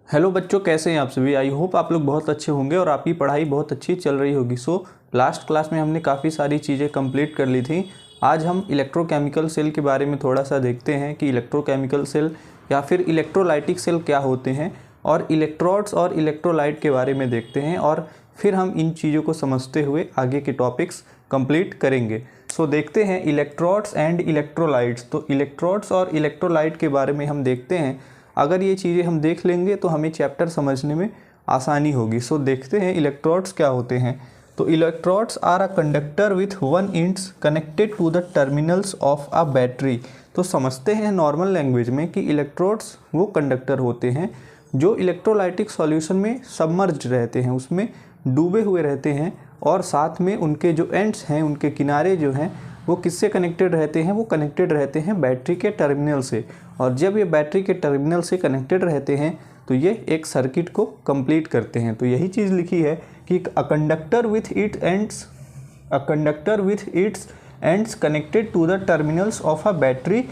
Hello बच्चों, कैसे हैं आप सभी। आई होप आप लोग बहुत अच्छे होंगे और आपकी पढ़ाई बहुत अच्छी चल रही होगी। लास्ट क्लास में हमने काफ़ी सारी चीज़ें कंप्लीट कर ली थी। आज हम इलेक्ट्रोकेमिकल सेल के बारे में थोड़ा सा देखते हैं कि इलेक्ट्रोकेमिकल सेल या फिर इलेक्ट्रोलाइटिक सेल क्या होते हैं, और इलेक्ट्रोड्स और इलेक्ट्रोलाइट के बारे में देखते हैं, और फिर हम इन चीज़ों को समझते हुए आगे के टॉपिक्स कंप्लीट करेंगे। देखते हैं इलेक्ट्रोड्स एंड इलेक्ट्रोलाइट्स। तो इलेक्ट्रोड्स और इलेक्ट्रोलाइट के बारे में हम देखते हैं। अगर ये चीज़ें हम देख लेंगे तो हमें चैप्टर समझने में आसानी होगी। देखते हैं इलेक्ट्रोड्स क्या होते हैं। तो electrodes are a conductor with one ends connected to the terminals of a battery. तो समझते हैं नॉर्मल लैंग्वेज में कि इलेक्ट्रोड्स वो कंडक्टर होते हैं जो इलेक्ट्रोलाइटिक सॉल्यूशन में सबमर्ज्ड रहते हैं, उसमें डूबे हुए रहते हैं, और साथ में उनके जो एंड्स हैं, उनके किनारे जो हैं, वो किससे कनेक्टेड रहते हैं? वो कनेक्टेड रहते हैं बैटरी के टर्मिनल से। और जब ये बैटरी के टर्मिनल से कनेक्टेड रहते हैं तो ये एक सर्किट को कंप्लीट करते हैं। तो यही चीज़ लिखी है कि a conductor with its ends connected to the terminals of a battery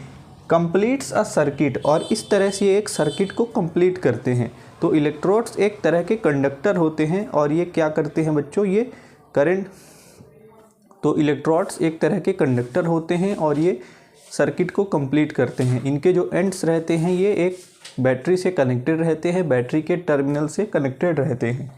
completes a circuit. और इस तरह से ये एक सर्किट को कंप्लीट करते हैं। तो इलेक्ट्रोड्स एक तरह के कंडक्टर होते हैं और ये क्या करते हैं बच्चों? ये करंट। तो इलेक्ट्रोड्स एक तरह के कंडक्टर होते हैं और ये सर्किट को कंप्लीट करते हैं। इनके जो एंड्स रहते हैं ये एक बैटरी से कनेक्टेड रहते हैं, बैटरी के टर्मिनल से कनेक्टेड रहते हैं,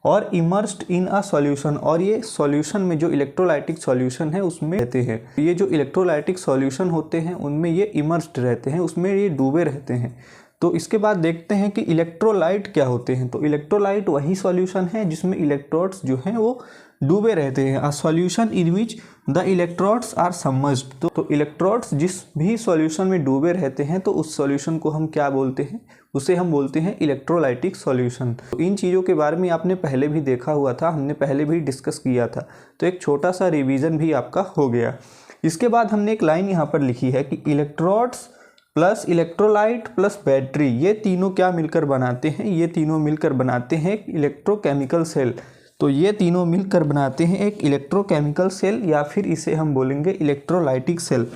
और इमर्स्ड इन अ सॉल्यूशन। और ये सॉल्यूशन में जो इलेक्ट्रोलाइटिक सॉल्यूशन है उसमें रहते हैं। ये जो इलेक्ट्रोलाइटिक सॉल्यूशन होते हैं उनमें ये इमर्स्ड रहते हैं, उसमें ये डूबे रहते हैं। तो इसके बाद देखते हैं कि इलेक्ट्रोलाइट क्या होते हैं। तो इलेक्ट्रोलाइट वही सॉल्यूशन है जिसमें इलेक्ट्रोड्स जो हैं वो डूबे रहते हैं। A solution in which the electrodes are submerged. तो इलेक्ट्रोड्स जिस भी सॉल्यूशन में डूबे रहते हैं तो उस सॉल्यूशन को हम क्या बोलते हैं? उसे हम बोलते हैं इलेक्ट्रोलाइटिक सॉल्यूशन। तो इन चीज़ों के बारे में आपने पहले भी देखा हुआ था, हमने पहले भी डिस्कस किया था। तो एक छोटा सा रिवीजन भी आपका हो गया। इसके बाद हमने एक लाइन यहाँ पर लिखी है कि electrodes plus electrolyte plus battery, ये तीनों क्या मिलकर बनाते हैं? ये तीनों मिलकर बनाते हैं एक इलेक्ट्रोकेमिकल सेल। तो ये तीनों मिलकर बनाते हैं एक इलेक्ट्रोकेमिकल सेल, या फिर इसे हम बोलेंगे इलेक्ट्रोलाइटिक सेल।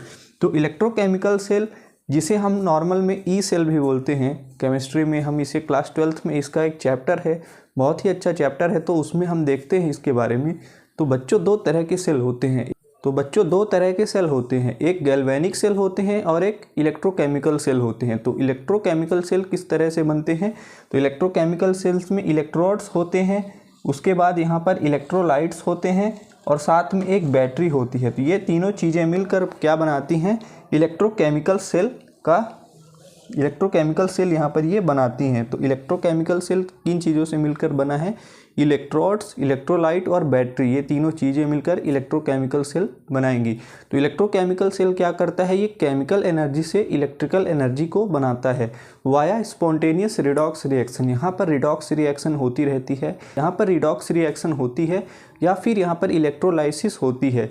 तो इलेक्ट्रोकेमिकल सेल, जिसे हम नॉर्मल में ई सेल भी बोलते हैं, केमिस्ट्री में हम इसे क्लास 12th में इसका एक चैप्टर है, बहुत ही अच्छा चैप्टर है, तो उसमें हम देखते हैं इसके बारे में। तो बच्चों दो तरह के सेल होते हैं। एक गैल्वेनिक सेल होते हैं और एक इलेक्ट्रोकेमिकल सेल होते हैं। तो इलेक्ट्रोकेमिकल सेल किस तरह से बनते हैं? तो इलेक्ट्रोकेमिकल सेल्स में इलेक्ट्रोड्स होते हैं, उसके बाद यहाँ पर इलेक्ट्रोलाइट्स होते हैं, और साथ में एक बैटरी होती है। तो ये तीनों चीज़ें मिलकर क्या बनाती हैं? इलेक्ट्रोकेमिकल सेल यहाँ पर ये बनाती हैं। तो इलेक्ट्रोकेमिकल सेल किन चीज़ों से मिलकर बना है? इलेक्ट्रोड्स, इलेक्ट्रोलाइट और बैटरी, ये तीनों चीज़ें मिलकर इलेक्ट्रोकेमिकल सेल बनाएंगी। तो इलेक्ट्रोकेमिकल सेल क्या करता है? ये केमिकल एनर्जी से इलेक्ट्रिकल एनर्जी को बनाता है वाया स्पॉन्टेनियस रिडॉक्स रिएक्शन। यहाँ पर रिडॉक्स रिएक्शन होती रहती है, या फिर यहाँ पर इलेक्ट्रोलाइसिस होती है,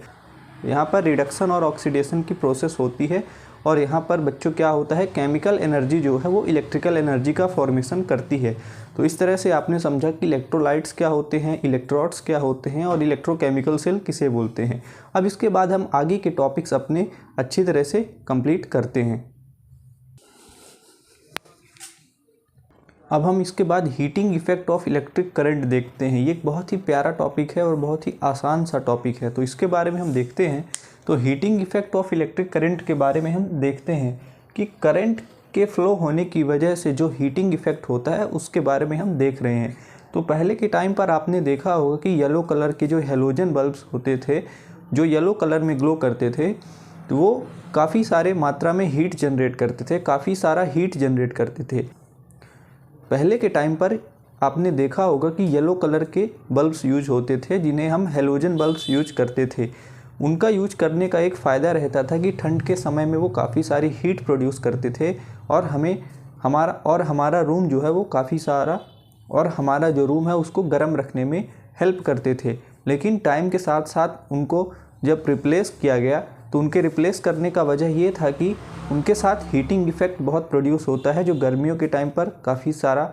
यहाँ पर रिडक्शन और ऑक्सीडेशन की प्रोसेस होती है। और यहाँ पर बच्चों क्या होता है? केमिकल एनर्जी जो है वो इलेक्ट्रिकल एनर्जी का फॉर्मेशन करती है। तो इस तरह से आपने समझा कि इलेक्ट्रोलाइट्स क्या होते हैं, इलेक्ट्रोड्स क्या होते हैं, और इलेक्ट्रोकेमिकल सेल किसे बोलते हैं। अब इसके बाद हम आगे के टॉपिक्स अपने अच्छी तरह से कंप्लीट करते हैं। अब हम इसके बाद heating effect of electric current देखते हैं। ये एक बहुत ही प्यारा टॉपिक है और बहुत ही आसान सा टॉपिक है, तो इसके बारे में हम देखते हैं। तो heating effect of electric current के बारे में हम देखते हैं कि करंट के फ्लो होने की वजह से जो हीटिंग इफेक्ट होता है उसके बारे में हम देख रहे हैं। तो पहले के टाइम पर आपने देखा होगा कि येलो कलर के जो हेलोजन बल्ब्स होते थे, जो येलो कलर में ग्लो करते थे, तो वो काफ़ी सारे मात्रा में हीट जनरेट करते थे, काफ़ी सारा हीट जनरेट करते थे। पहले के टाइम पर आपने देखा होगा कि येलो कलर के बल्ब्स यूज होते थे, जिन्हें हम हेलोजन बल्ब्स यूज करते थे। उनका यूज करने का एक फ़ायदा रहता था कि ठंड के समय में वो काफ़ी सारी हीट प्रोड्यूस करते थे, और हमारा रूम जो है वो हमारा जो रूम है उसको गर्म रखने में हेल्प करते थे। लेकिन टाइम के साथ साथ उनको जब रिप्लेस किया गया तो उनके रिप्लेस करने का वजह ये था कि उनके साथ हीटिंग इफेक्ट बहुत प्रोड्यूस होता है, जो गर्मियों के टाइम पर काफ़ी सारा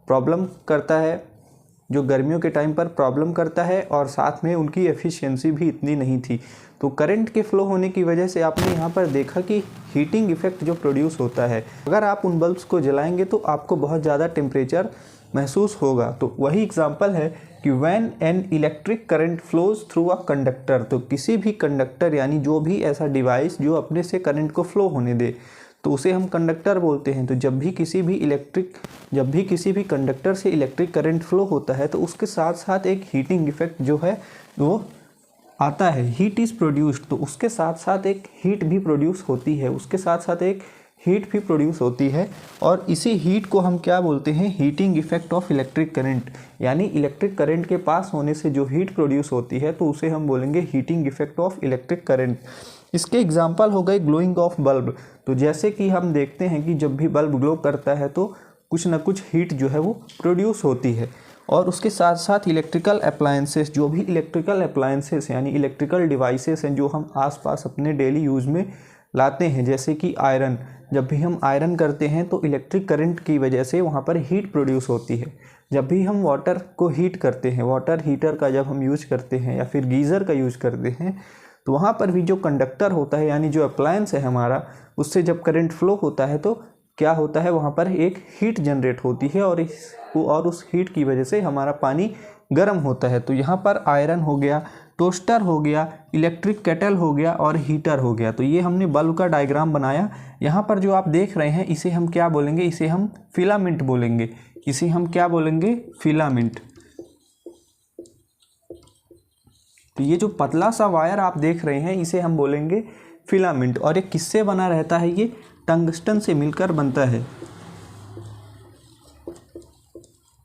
प्रॉब्लम करता है, जो गर्मियों के टाइम पर प्रॉब्लम करता है और साथ में उनकी एफिशिएंसी भी इतनी नहीं थी। तो करंट के फ्लो होने की वजह से आपने यहाँ पर देखा कि हीटिंग इफेक्ट जो प्रोड्यूस होता है, अगर आप उन बल्ब्स को जलाएंगे तो आपको बहुत ज़्यादा टेम्परेचर महसूस होगा। तो वही एग्जांपल है कि when an electric current flows through a conductor, तो किसी भी कंडक्टर यानी जो भी ऐसा डिवाइस जो अपने से करंट को फ्लो होने दे तो उसे हम कंडक्टर बोलते हैं। तो जब भी किसी भी कंडक्टर से इलेक्ट्रिक करंट फ्लो होता है तो उसके साथ साथ एक हीटिंग इफेक्ट जो है वो आता है, हीट इज़ प्रोड्यूस्ड। तो उसके साथ साथ एक हीट भी प्रोड्यूस होती है, और इसी हीट को हम क्या बोलते हैं, heating effect of electric current. यानी इलेक्ट्रिक करंट के पास होने से जो हीट प्रोड्यूस होती है तो उसे हम बोलेंगे heating effect of electric current. इसके एग्जाम्पल हो गए ग्लोइंग ऑफ बल्ब। तो जैसे कि हम देखते हैं कि जब भी बल्ब ग्लो करता है तो कुछ ना कुछ हीट जो है वो प्रोड्यूस होती है। और उसके साथ साथ इलेक्ट्रिकल अप्लायंसेस, जो भी इलेक्ट्रिकल अप्लायंसेस यानी इलेक्ट्रिकल डिवाइसेस हैं जो हम आसपास अपने डेली यूज़ में लाते हैं, जैसे कि आयरन। जब भी हम आयरन करते हैं तो इलेक्ट्रिक करंट की वजह से वहाँ पर हीट प्रोड्यूस होती है। जब भी हम वाटर को हीट करते हैं, वाटर हीटर का जब हम यूज करते हैं या फिर गीज़र का यूज करते हैं, तो वहाँ पर भी जो कंडक्टर होता है यानी जो अप्लायंस है हमारा, उससे जब करंट फ्लो होता है तो क्या होता है, वहाँ पर एक हीट जनरेट होती है और उस हीट की वजह से हमारा पानी गर्म होता है। तो यहाँ पर आयरन हो गया, टोस्टर हो गया, इलेक्ट्रिक केटल हो गया और हीटर हो गया। तो ये हमने बल्ब का डायग्राम बनाया। यहाँ पर जो आप देख रहे हैं इसे हम क्या बोलेंगे, इसे हम फिलामेंट बोलेंगे। इसे हम क्या बोलेंगे, फिलामेंट। तो ये जो पतला सा वायर आप देख रहे हैं इसे हम बोलेंगे फिलामेंट। और ये किससे बना रहता है, ये टंगस्टन से मिलकर बनता है।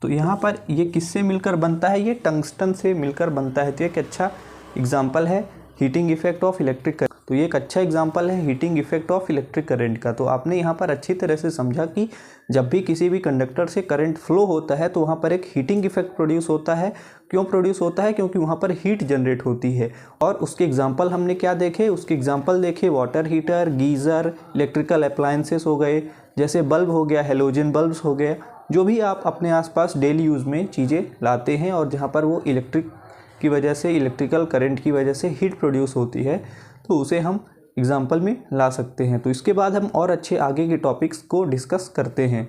तो यहाँ पर ये किससे मिलकर बनता है, ये टंगस्टन से मिलकर बनता है। तो एक अच्छा एग्जाम्पल है heating effect of electric current. तो ये एक अच्छा एग्जाम्पल है heating effect of electric current का। तो आपने यहाँ पर अच्छी तरह से समझा कि जब भी किसी भी कंडक्टर से करंट फ्लो होता है तो वहाँ पर एक हीटिंग इफेक्ट प्रोड्यूस होता है। क्यों प्रोड्यूस होता है, क्योंकि वहाँ पर हीट जनरेट होती है। और उसके एग्जाम्पल हमने क्या देखे, उसके एग्जाम्पल देखे water heater, geyser, electrical appliances हो गए, जैसे बल्ब हो गया, हेलोजन बल्ब्स हो गया, जो भी आप अपने आसपास डेली यूज़ में चीज़ें लाते हैं और जहाँ पर वो इलेक्ट्रिक की वजह से, इलेक्ट्रिकल करंट की वजह से हीट प्रोड्यूस होती है, तो उसे हम एग्जाम्पल में ला सकते हैं। तो इसके बाद हम और अच्छे आगे के टॉपिक्स को डिस्कस करते हैं।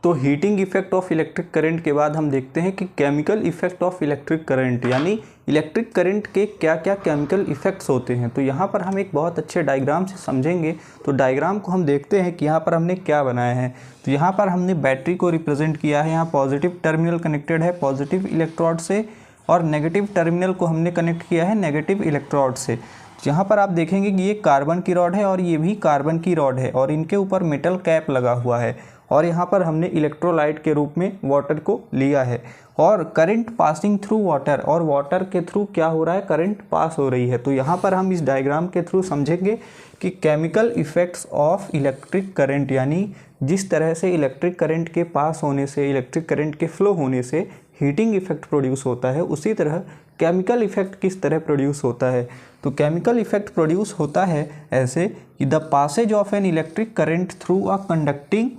तो heating effect of electric current के बाद हम देखते हैं कि chemical effect of electric current, यानी इलेक्ट्रिक करंट के क्या क्या केमिकल इफेक्ट्स होते हैं। तो यहाँ पर हम एक बहुत अच्छे डायग्राम से समझेंगे। तो डायग्राम को हम देखते हैं कि यहाँ पर हमने क्या बनाया है। तो यहाँ पर हमने बैटरी को रिप्रेजेंट किया है। यहाँ पॉजिटिव टर्मिनल कनेक्टेड है पॉजिटिव इलेक्ट्रोड से और नेगेटिव टर्मिनल को हमने कनेक्ट किया है नेगेटिव इलेक्ट्रोड से। यहाँ पर आप देखेंगे कि ये कार्बन की रॉड है और ये भी कार्बन की रॉड है और इनके ऊपर मेटल कैप लगा हुआ है। और यहाँ पर हमने इलेक्ट्रोलाइट के रूप में वाटर को लिया है और करंट पासिंग थ्रू वाटर, और वाटर के थ्रू क्या हो रहा है, करंट पास हो रही है। तो यहाँ पर हम इस डायग्राम के थ्रू समझेंगे कि chemical effects of electric current, यानी जिस तरह से इलेक्ट्रिक करंट के पास होने से, इलेक्ट्रिक करंट के फ्लो होने से हीटिंग इफेक्ट प्रोड्यूस होता है, उसी तरह केमिकल इफेक्ट किस तरह प्रोड्यूस होता है। तो केमिकल इफेक्ट प्रोड्यूस होता है ऐसे कि the passage of an electric current through a conducting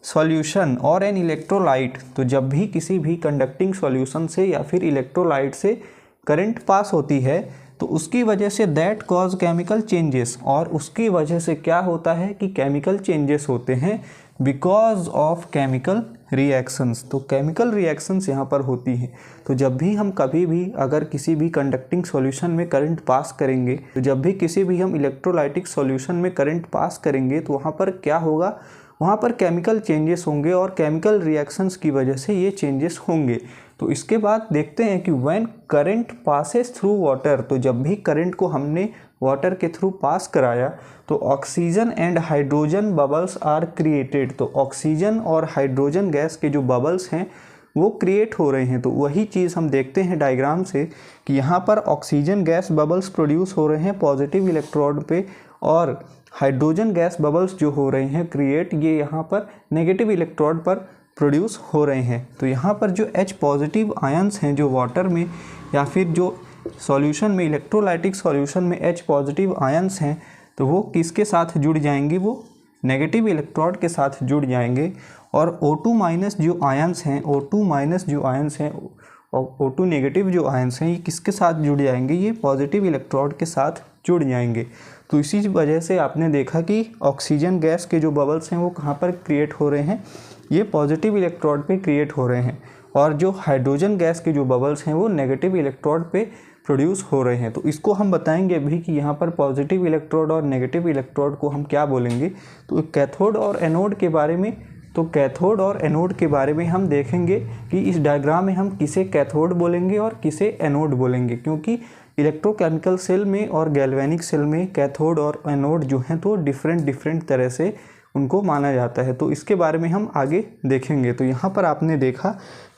solution और एन इलेक्ट्रोलाइट। तो जब भी किसी भी कंडक्टिंग सॉल्यूशन से या फिर इलेक्ट्रोलाइट से करंट पास होती है तो उसकी वजह say that cause chemical changes, और उसकी वजह से क्या होता है कि केमिकल चेंजेस होते हैं बिकॉज ऑफ केमिकल रिएक्शंस। तो केमिकल रिएक्शंस यहाँ पर होती हैं। तो जब भी हम कभी भी अगर किसी भी कंडक्टिंग सॉल्यूशन में करंट पास करेंगे, तो जब भी किसी भी हम इलेक्ट्रोलाइटिक सॉल्यूशन में करंट पास करेंगे तो वहाँ पर क्या होगा, वहाँ पर केमिकल चेंजेस होंगे और केमिकल रिएक्शंस की वजह से ये चेंजेस होंगे। तो इसके बाद देखते हैं कि when current passes through water, तो जब भी करंट को हमने वाटर के थ्रू पास कराया तो oxygen and hydrogen bubbles are created. तो ऑक्सीजन और हाइड्रोजन गैस के जो बबल्स हैं वो क्रिएट हो रहे हैं। तो वही चीज़ हम देखते हैं डायग्राम से कि यहाँ पर ऑक्सीजन गैस बबल्स प्रोड्यूस हो रहे हैं पॉजिटिव इलेक्ट्रोड पे, और हाइड्रोजन गैस बबल्स जो हो रहे हैं क्रिएट, ये यहाँ पर नेगेटिव इलेक्ट्रोड पर प्रोड्यूस हो रहे हैं। तो यहाँ पर जो H पॉजिटिव आयंस हैं जो वाटर में या फिर जो सॉल्यूशन में, इलेक्ट्रोलाइटिक सॉल्यूशन में H पॉजिटिव आयंस हैं, तो वो किसके साथ जुड़ जाएंगे, वो नेगेटिव इलेक्ट्रोड के साथ जुड़ जाएंगे। और O2 माइनस जो आयंस हैं, O2 माइनस जो आयंस हैं और O2 नेगेटिव जो आयंस हैं, ये किसके साथ जुड़ जाएंगे, ये पॉजिटिव इलेक्ट्रोड के साथ जुड़ जाएंगे। तो इसी वजह से आपने देखा कि ऑक्सीजन गैस के जो बबल्स हैं वो कहाँ पर क्रिएट हो रहे हैं, ये पॉजिटिव इलेक्ट्रोड पे क्रिएट हो रहे हैं। और जो हाइड्रोजन गैस के जो बबल्स हैं वो नेगेटिव इलेक्ट्रोड पे प्रोड्यूस हो रहे हैं। तो इसको हम बताएंगे अभी कि यहाँ पर पॉजिटिव इलेक्ट्रोड और नेगेटिव इलेक्ट्रोड को हम क्या बोलेंगे। तो कैथोड और एनोड के बारे में, तो कैथोड और एनोड के बारे में हम देखेंगे कि इस डायग्राम में हम किसे कैथोड बोलेंगे और किसे एनोड बोलेंगे, क्योंकि इलेक्ट्रोकेमिकल सेल में और गैल्वेनिक सेल में कैथोड और एनोड जो हैं तो डिफरेंट तरह से उनको माना जाता है। तो इसके बारे में हम आगे देखेंगे। तो यहाँ पर आपने देखा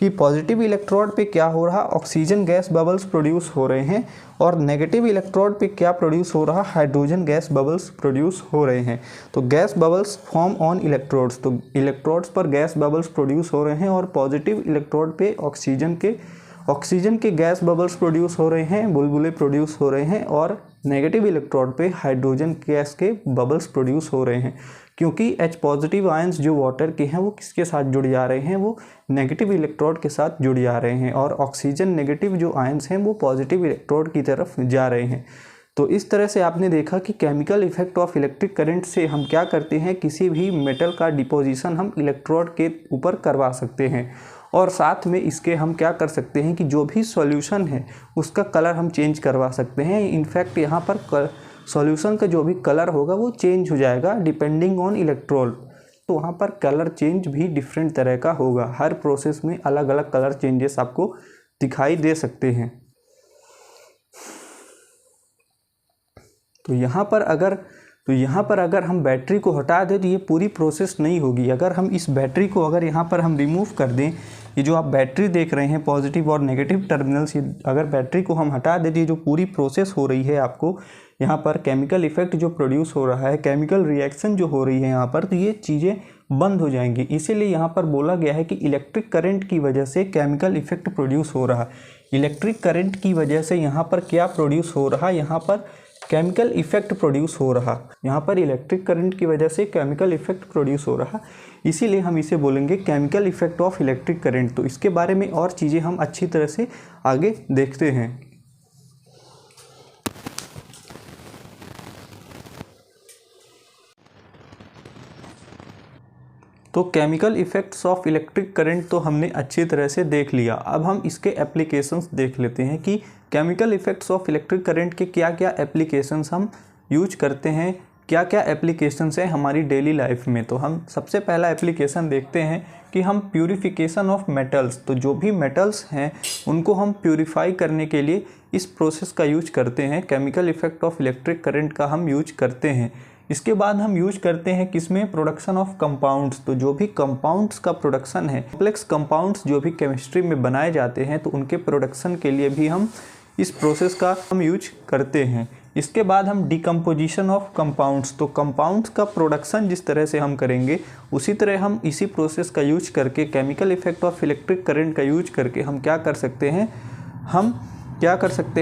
कि पॉजिटिव इलेक्ट्रोड पे क्या हो रहा, ऑक्सीजन गैस बबल्स प्रोड्यूस हो रहे हैं, और नेगेटिव इलेक्ट्रोड पे क्या प्रोड्यूस हो रहा, हाइड्रोजन गैस बबल्स प्रोड्यूस हो रहे हैं। तो gas bubbles form on electrodes, तो इलेक्ट्रोड्स पर गैस बबल्स प्रोड्यूस हो रहे हैं, और पॉजिटिव इलेक्ट्रोड पे ऑक्सीजन के गैस बबल्स प्रोड्यूस हो रहे हैं, बुलबुले प्रोड्यूस हो रहे हैं, और नेगेटिव इलेक्ट्रोड पे हाइड्रोजन गैस के बबल्स प्रोड्यूस हो रहे हैं। क्योंकि H पॉजिटिव आयंस जो वाटर के हैं वो किसके साथ जुड़ जा रहे हैं, वो नेगेटिव इलेक्ट्रोड के साथ जुड़ जा रहे हैं, और ऑक्सीजन नेगेटिव जो आयंस हैं वो पॉजिटिव इलेक्ट्रोड की तरफ जा रहे हैं। तो इस तरह से आपने देखा कि chemical effect of electric current से हम क्या करते हैं, किसी भी मेटल का डिपोजिशन हम इलेक्ट्रोड के ऊपर करवा सकते हैं, और साथ में इसके हम क्या कर सकते हैं कि जो भी सॉल्यूशन है उसका कलर हम चेंज करवा सकते हैं। इनफैक्ट यहाँ पर सॉल्यूशन का जो भी कलर होगा वो चेंज हो जाएगा डिपेंडिंग ऑन इलेक्ट्रोड। तो वहाँ पर कलर चेंज भी डिफरेंट तरह का होगा, हर प्रोसेस में अलग अलग कलर चेंजेस आपको दिखाई दे सकते हैं। तो यहाँ पर अगर हम बैटरी को हटा दें तो ये पूरी प्रोसेस नहीं होगी। अगर हम इस बैटरी को अगर यहाँ पर हम रिमूव कर दें, ये जो आप बैटरी देख रहे हैं पॉजिटिव और नेगेटिव टर्मिनल्स, ये अगर बैटरी को हम हटा दें, ये जो पूरी प्रोसेस हो रही है आपको यहाँ पर केमिकल इफेक्ट जो प्रोड्यूस हो रहा है, केमिकल रिएक्शन जो हो रही है यहाँ पर, तो ये चीज़ें बंद हो जाएंगी। इसीलिए यहाँ पर बोला गया है कि इलेक्ट्रिक करंट की वजह से केमिकल इफेक्ट प्रोड्यूस हो रहा है। इलेक्ट्रिक करंट की वजह से यहाँ पर क्या प्रोड्यूस हो रहा, यहाँ पर केमिकल इफेक्ट प्रोड्यूस हो रहा, यहाँ पर इलेक्ट्रिक करंट की वजह से केमिकल इफेक्ट प्रोड्यूस हो रहा, इसीलिए हम इसे बोलेंगे chemical effect of electric current. तो इसके बारे में और चीज़ें हम अच्छी तरह से आगे देखते हैं। तो chemical effects of electric current तो हमने अच्छी तरह से देख लिया। अब हम इसके एप्लीकेशंस देख लेते हैं कि chemical effects of electric current के क्या क्या एप्लीकेशंस हम यूज करते हैं, क्या क्या एप्लीकेशंस हैं हमारी डेली लाइफ में। तो हम सबसे पहला एप्लीकेशन देखते हैं कि हम प्यूरिफिकेशन ऑफ मेटल्स, तो जो भी मेटल्स हैं उनको हम प्यूरिफाई करने के लिए इस प्रोसेस का यूज करते हैं, chemical effect of electric current का हम यूज करते हैं। इसके बाद हम यूज करते हैं किसमें, प्रोडक्शन ऑफ कंपाउंड्स, तो जो भी कंपाउंड्स का प्रोडक्शन है, कॉम्प्लेक्स कंपाउंड्स जो भी केमिस्ट्री में बनाए जाते हैं, तो उनके प्रोडक्शन के लिए भी हम इस प्रोसेस का हम यूज करते हैं। इसके बाद हम डिकम्पोजिशन ऑफ कंपाउंड्स, तो कंपाउंड्स का प्रोडक्शन जिस तरह से हम करेंगे उसी तरह हम इसी प्रोसेस का यूज करके chemical effect of electric current का यूज करके हम क्या कर सकते हैं,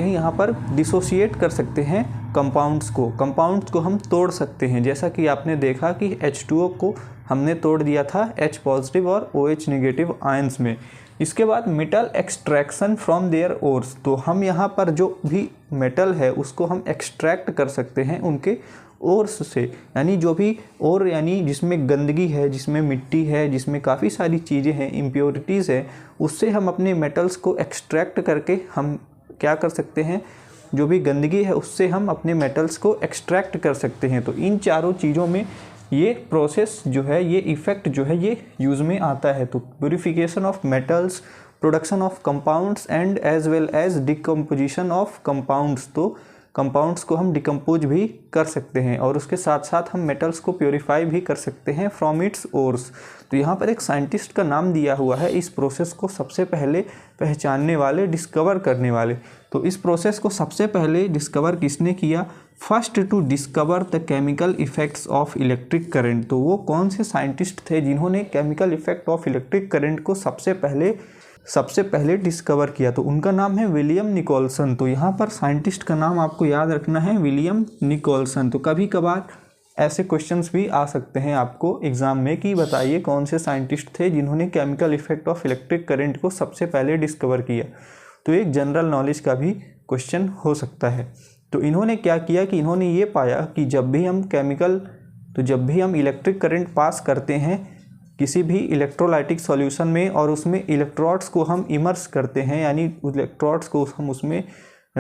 यहाँ पर डिसोशिएट कर सकते हैं कंपाउंड्स को हम तोड़ सकते हैं। जैसा कि आपने देखा कि H2O को हमने तोड़ दिया था H पॉजिटिव और OH नेगेटिव आयंस में। इसके बाद metal extraction from their ores, तो हम यहाँ पर जो भी मेटल है उसको हम एक्सट्रैक्ट कर सकते हैं उनके ओर्स से, यानी जो भी ओर यानी जिसमें गंदगी है, जिसमें मिट्टी है, जिसमें काफ़ी सारी चीज़ें हैं, इम्प्योरिटीज़ है, उससे हम अपने मेटल्स को एक्सट्रैक्ट करके हम क्या कर सकते हैं, जो भी गंदगी है उससे हम अपने मेटल्स को एक्सट्रैक्ट कर सकते हैं। तो इन चारों चीज़ों में ये प्रोसेस जो है, ये इफ़ेक्ट जो है, ये यूज़ में आता है। तो purification of metals, production of compounds and as well as decomposition of compounds, तो कंपाउंड्स को हम डिकम्पोज भी कर सकते हैं और उसके साथ साथ हम मेटल्स को प्योरीफाई भी कर सकते हैं फ्रॉम इट्स ओर्स। तो यहाँ पर एक साइंटिस्ट का नाम दिया हुआ है इस प्रोसेस को सबसे पहले पहचानने वाले, डिस्कवर करने वाले। तो इस प्रोसेस को सबसे पहले डिस्कवर किसने किया, first to discover the chemical effects of electric current. तो वो कौन से साइंटिस्ट थे जिन्होंने chemical effect of electric current को सबसे पहले सबसे पहले डिस्कवर किया, तो उनका नाम है विलियम निकोलसन। तो यहाँ पर साइंटिस्ट का नाम आपको याद रखना है, विलियम निकोलसन। तो कभी कभार ऐसे क्वेश्चंस भी आ सकते हैं आपको एग्जाम में कि बताइए कौन से साइंटिस्ट थे जिन्होंने chemical effect of electric current को सबसे पहले डिस्कवर किया। तो एक जनरल नॉलेज का भी क्वेश्चन हो सकता है। तो इन्होंने क्या किया कि इन्होंने ये पाया कि जब भी हम इलेक्ट्रिक करंट पास करते हैं किसी भी इलेक्ट्रोलाइटिक सॉल्यूशन में और उसमें इलेक्ट्रोड्स को हम इमर्स करते हैं, यानी इलेक्ट्रोड्स को हम उसमें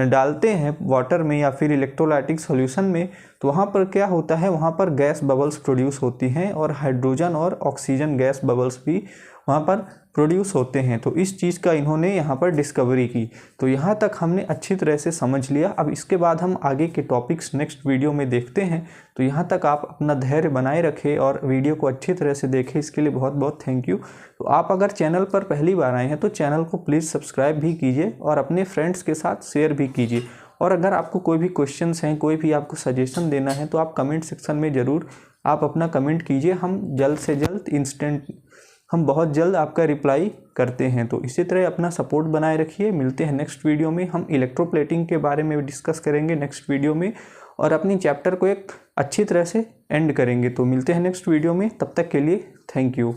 डालते हैं वाटर में या फिर इलेक्ट्रोलाइटिक सॉल्यूशन में, तो वहाँ पर क्या होता है, वहाँ पर गैस बबल्स प्रोड्यूस होती हैं और हाइड्रोजन और ऑक्सीजन गैस बबल्स भी वहाँ पर प्रोड्यूस होते हैं। तो इस चीज़ का इन्होंने यहाँ पर डिस्कवरी की। तो यहाँ तक हमने अच्छी तरह से समझ लिया। अब इसके बाद हम आगे के टॉपिक्स नेक्स्ट वीडियो में देखते हैं। तो यहाँ तक आप अपना धैर्य बनाए रखें और वीडियो को अच्छी तरह से देखें, इसके लिए बहुत बहुत थैंक यू। तो आप अगर चैनल पर पहली बार आए हैं तो चैनल को प्लीज़ सब्सक्राइब भी कीजिए और अपने फ्रेंड्स के साथ शेयर भी कीजिए। और अगर आपको कोई भी क्वेश्चंस हैं, कोई भी आपको सजेशन देना है तो आप कमेंट सेक्शन में ज़रूर आप अपना कमेंट कीजिए। हम बहुत जल्द आपका रिप्लाई करते हैं। तो इसी तरह अपना सपोर्ट बनाए रखिए। मिलते हैं नेक्स्ट वीडियो में। हम इलेक्ट्रोप्लेटिंग के बारे में डिस्कस करेंगे नेक्स्ट वीडियो में और अपनी चैप्टर को एक अच्छी तरह से एंड करेंगे। तो मिलते हैं नेक्स्ट वीडियो में, तब तक के लिए थैंक यू।